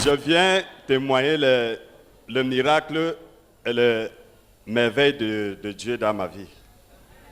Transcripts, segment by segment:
Je viens témoigner le miracle et le merveille de Dieu dans ma vie.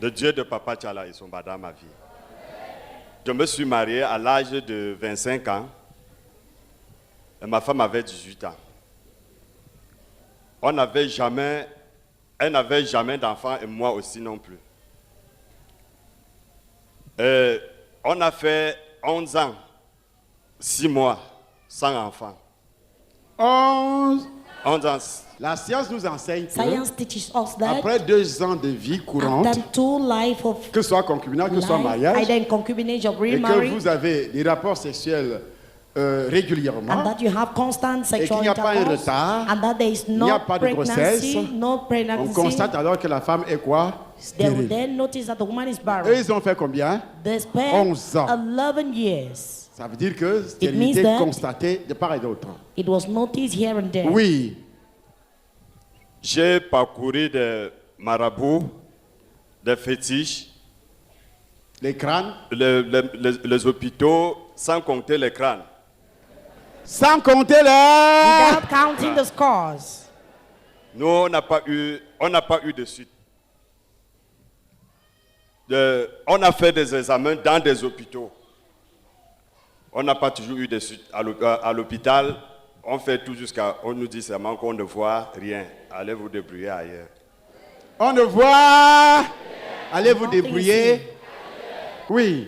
De Dieu de Papa Tchala et son bas dans ma vie. Je me suis marié à l'âge de 25 ans. Et ma femme avait 18 ans. Elle n'avait jamais d'enfant et moi aussi non plus. Et on a fait 11 ans, 6 mois sans enfant. 11 ans. La science nous enseigne Science teaches us that après 2 ans de vie courante, after 2 life of que ce soit concubinage, que ce soit life, mariage, either in concubinage or et que remarriage, vous avez des rapports sexuels and régulièrement, that you have constant et sexual qu'il n'y a pas un intercourse, retard, and that there is il n'y a no pas de grossesse, pregnancy, no on pregnancy, constate alors que la femme est quoi? they will Stérile. then notice that the woman is barren. Eux, ils ont fait combien? They spent 11 ans. 11 years. Ça veut dire que means stérilité that- constatée de part et d'autre. It was noticed here and there. Oui. J'ai parcouru des marabouts, des fétiches, Les crânes. les hôpitaux, sans compter les crânes. Sans compter les... Without counting the scars. Nous, on n'a pas eu de suite. On a fait des examens dans des hôpitaux. On n'a pas toujours eu de suite. À l'hôpital, on fait tout on nous dit seulement qu'on ne voit rien. Allez vous débrouiller ailleurs. On ne voit... Allez vous Nothing débrouiller. is Oui.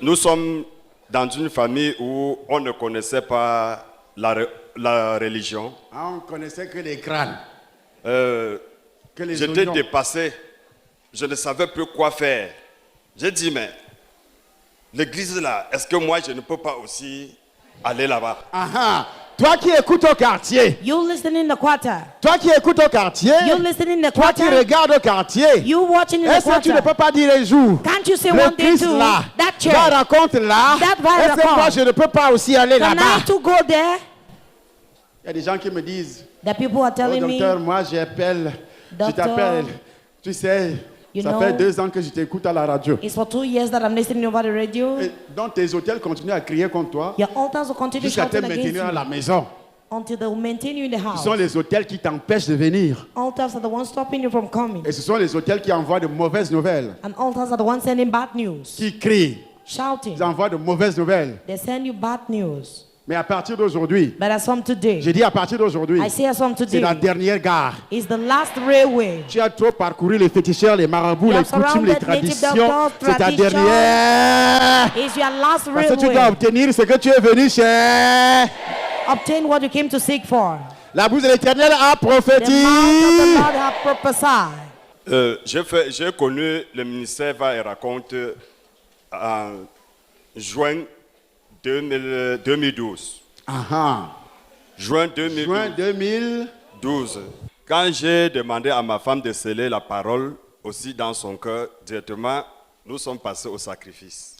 Nous sommes dans une famille où on ne connaissait pas la religion. Ah, on connaissait que les crânes. Euh, Que les J'étais oignons. dépassé. Je ne savais plus quoi faire. J'ai dit, mais l'église là, est-ce que moi je ne peux pas aussi aller là-bas? Ah ah. Toi qui écoutes au quartier. You listen in the quarter. Toi qui écoutes au quartier. You listen in the Toi qui quarter. regardes au quartier. You watching in the Est-ce que tu ne quarter. peux pas dire un jour? Can't you say Le one day Christ too? là. That church. Va raconte là. That va Est-ce que moi raconte. je ne peux pas aussi aller Can là-bas? I to go there? Il y a des gens qui me disent, The people are oh telling docteur, me, moi j'appelle, je Docteur, t'appelle, tu sais, you ça know, fait 2 ans que je t'écoute à la radio. it's for 2 years that I'm listening over the radio. Et donc tes hôtels continuent à crier contre toi Your altars will continue jusqu'à te shouting against maintenir à la you maison. until they will maintain you in the Ce house. sont les hôtels qui t'empêchent de venir. Altars are the ones stopping you from coming. Et ce sont les hôtels qui envoient de mauvaises nouvelles, And altars are the ones sending bad news. qui crient, Shouting. ils envoient de mauvaises nouvelles. They send you bad news. Mais à partir d'aujourd'hui, But as from today, j'ai dit à partir d'aujourd'hui, I say as from c'est la today, dernière gare. is the last railway. Tu as trop parcouru les féticheurs, les marabouts, You les have coutumes, les surrounded native traditions. doctors, C'est ta traditions. dernière. Is your last Parce que tu dois railway. obtenir ce que tu es venu chercher. Obtain what you came to seek for. La bouche de l'Éternel a The mouth of the prophétisé. Lord have prophesied. J'ai connu le ministère Va et Raconte en juin 2012. Juin 2012. Juin 2000. Quand j'ai demandé à ma femme de sceller la parole aussi dans son cœur, directement, nous sommes passés au sacrifice.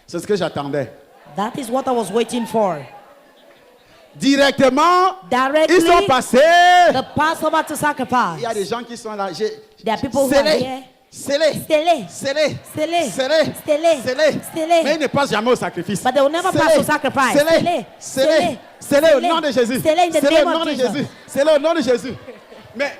C'est ce que j'attendais. That is what I was waiting for. Directement, Directly, ils sont passés. the Passover to sacrifice. Il y a des gens qui sont là. There are people who are here. Scellé. Scellé. Scellé. Scellé. Scellé. Scellé. Scellé. Scellé. Mais ils ne passent jamais au sacrifice. But they will never pass to sacrifice. Scellé. Scellé. Scellé au nom de Jésus. Scellé in the Scellé au name nom of de Jesus. Jésus. Scellé au nom de Jésus. Mais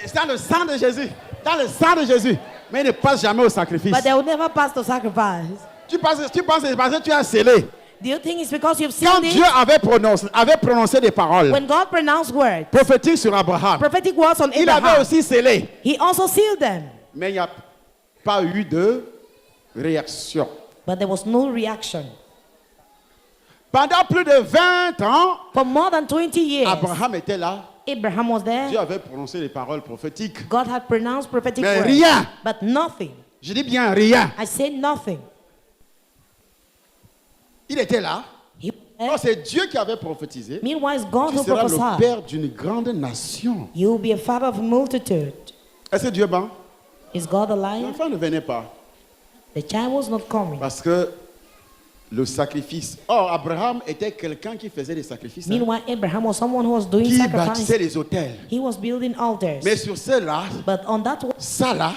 c'est dans le sang de Jésus. Dans le sang de Jésus. Mais ils ne passent jamais au sacrifice. But they will never pass to sacrifice. Tu penses que c'est parce que tu as scellé. Do you think it's because you've Quand seen Dieu it? avait prononcé des paroles When God pronounced words, prophétiques sur Abraham, prophetic words on il avait Abraham, aussi scellé. he also sealed them. Mais il n'y a pas eu de réaction. But there was no reaction. Pendant plus de 20 ans, For more than 20 years, Abraham était là. Abraham was Dieu there. avait prononcé des paroles prophétiques. God had pronounced prophetic Mais words. rien. But nothing. Je dis bien rien. I say nothing. Il était là. He, Oh, c'est Dieu qui avait prophétisé. meanwhile, it's God Tu who seras le prophesied. père d'une grande nation. You will be a father of a multitude. Est-ce que Dieu est bon? Is God a liar? L'enfant ne venait pas. The child was not coming. Parce que le sacrifice. Oh, Abraham était quelqu'un qui faisait des sacrifices. Hein, Meanwhile, Abraham was someone who was doing qui bâtissait sacrifice. les autels. He was building altars. Mais sur cela, But on that ça là,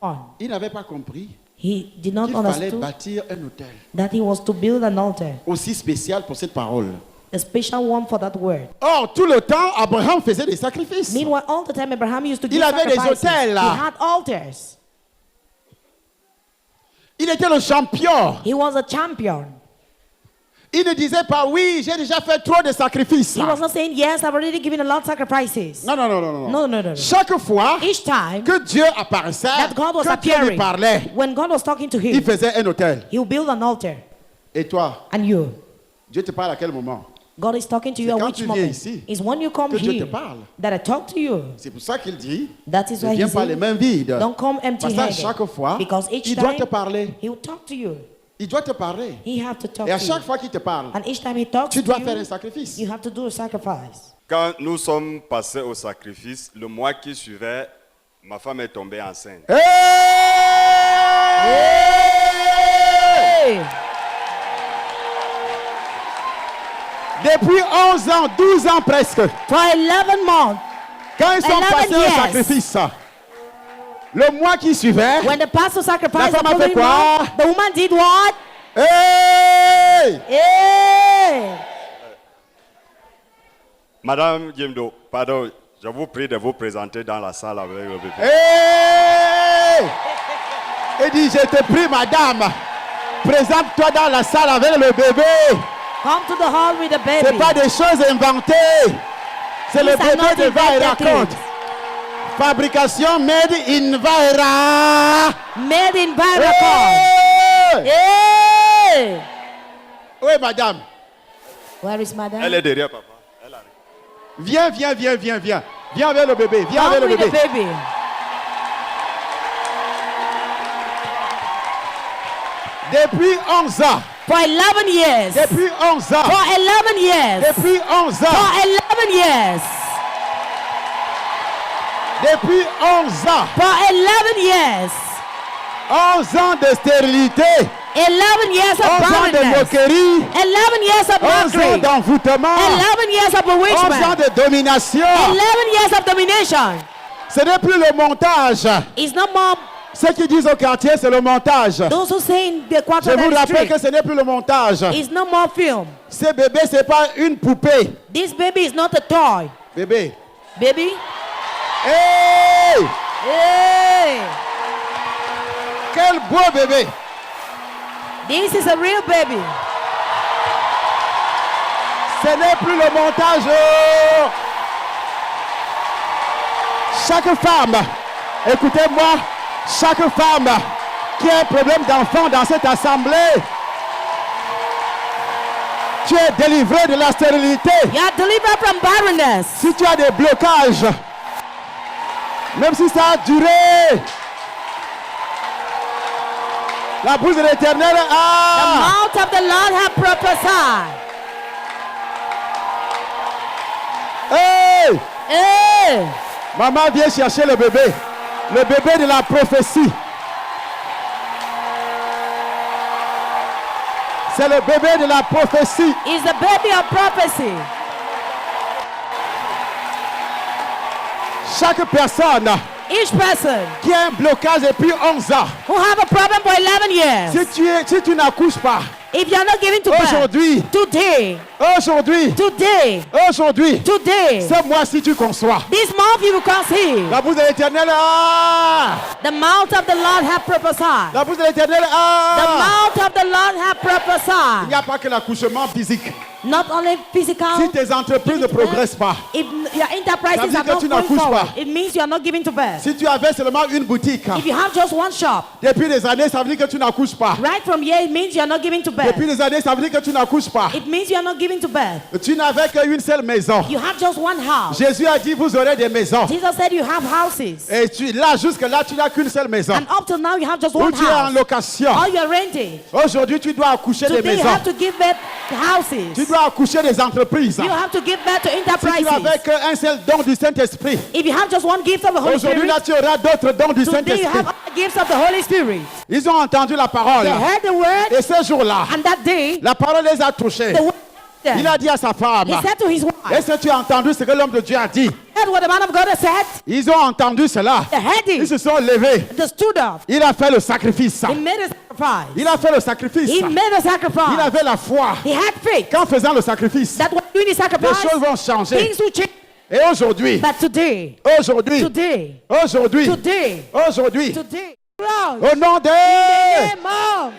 one, il n'avait pas compris He did not qu'il fallait understand bâtir un hôtel that he was to build an altar, aussi spécial pour cette parole. a special one for that word. Or, tout le temps, Abraham faisait des sacrifices. Meanwhile, all the time Abraham used to give Il avait des sacrifices. autels, là. He had altars. Il était le champion. He was a champion. Il ne disait pas, oui, j'ai déjà fait trop de sacrifices. He was not saying, yes, I've already given a lot of sacrifices. Non, non, non, non, non. No. Chaque fois Each time que Dieu apparaissait, that God was que Dieu lui appearing, parlait, when God was talking to il him, faisait un hôtel. he will build an altar. Et toi, And you, Dieu te parle à quel moment? God is talking to you C'est at quand which tu viens moment? ici It's when you come que Dieu te here parle. that I talk to you. C'est pour ça qu'il dit, That is ne why viens he pas les said, mains vides. don't come Parce qu'à empty-handed. chaque fois, Because each il doit time, te parler. he will talk to you. Il doit te parler. He have to talk Et à to chaque you. fois qu'il te parle, And each time he talks tu dois to faire un you, sacrifice. you have to do a sacrifice. Quand nous sommes passés au sacrifice, le mois qui suivait, ma femme est tombée enceinte. Hey! Hey! Depuis 11 ans, 12 ans presque, For 11 months, quand ils sont 11 passés au years. sacrifice, le mois qui suivait, when the pastor sacrificed La the femme a fait following quoi? month, the woman did what? hey! Hey! Madame Gimdo, pardon, je vous prie de vous présenter dans la salle avec le bébé. Hey! Il dit, je te prie, madame, présente-toi dans la salle avec le bébé. Come to the hall with the baby. C'est pas des choses inventées. C'est le These are bébé not de Vaira invented raconte. things. Fabrication made in Vaira. Made in Viacom. Hey! Hey! Oui, madame. Where is madam? Elle est derrière papa. Elle arrive. Viens, viens, viens, viens, viens. Viens avec le bébé. Viens Come avec le with the bébé. baby. Depuis 11 ans. For 11 years. Depuis 11 ans. For 11 years. Depuis 11 ans. For 11 years. Depuis 11 ans. For 11 years. 11 ans de stérilité. 11 years of 11 ans de barrenness. moquerie. 11 years of 11 ans mockery. d'envoûtement. 11 years of 11 ans bewitchment. de domination. 11 years of domination. Ce n'est plus le montage. It's no more Ceux qui disent au quartier, c'est le montage. those who say in the Je quarter vous that is rappelle strict. que ce n'est plus le montage. It's no more film. Ce bébé, ce n'est pas une poupée. This baby is not a toy. Bébé. Baby. Hey! Hey! Quel beau bébé. This is a real baby. Ce n'est plus le montage. Oh. Chaque femme, écoutez-moi, chaque femme qui a un problème d'enfant dans cette assemblée, tu es délivré de la stérilité. You are delivered from barrenness. Si tu as des blocages, même si ça a duré, la bouche de l'Éternel The a... mouth of the Lord hath prophesied. Hey! Hey! Maman vient chercher le bébé de la prophétie. C'est le bébé de la prophétie. Is the baby of prophecy. Chaque personne Each person qui a un blocage depuis 11 ans, who have a problem for 11 years, si tu n'accouches pas, if you are not giving to birth aujourd'hui, today, aujourd'hui, ce mois-ci tu conçois. this month you will conceive. La bouche de l'Éternel a... The mouth of the Lord hath prophesied. La bouche de l'Éternel The a... mouth of the Lord hath Il n'y prophesied. a pas que l'accouchement physique. Not only physical. Si tes entreprises ne progressent pas, If your Ça enterprises veut are dire que not tu going n'accouches forward, pas. it means you are not giving to birth. si tu avais seulement une boutique, If you have just one shop, depuis des années, ça veut dire que tu n'accouches pas. right from here, it means you are not giving to birth. Depuis des années, ça veut dire que tu n'accouches pas. It means you are not giving to birth. Tu n'avais qu'une seule maison. You have just one house. Jésus a dit, vous aurez des maisons. Jesus said you have houses. Et là, jusque-là, tu n'as qu'une seule maison. And up till now, you have just Où one tu es en house. location. Or you are renting. Aujourd'hui, tu dois accoucher des Today, you maisons. have to give birth to Tu houses. dois accoucher des entreprises. You have to give birth to Si tu n'avais enterprises. qu'un seul don du Saint-Esprit, If you have just one gift of the Holy aujourd'hui, Spirit, là, tu auras d'autres dons du today you Saint-Esprit. have other gifts of the Holy Spirit. Ils ont entendu la parole. They heard the word, Et ce jour-là, and that day, la parole les a touchés. the word Il a dit à sa femme, he said to his wife, est-ce que tu as entendu ce que l'homme de Dieu a dit? heard what the man of God has said. Ils ont entendu cela. They heard Ils it. se sont levés. They stood up. Il a fait le sacrifice. He made a sacrifice. Il a fait le sacrifice. He made a Il sacrifice. avait la foi. He had faith Qu'en faisant le sacrifice, that when doing the les sacrifice, choses vont changer. things will change. Et aujourd'hui, But today, aujourd'hui, today, aujourd'hui, today, aujourd'hui, today, Lord, au nom de name of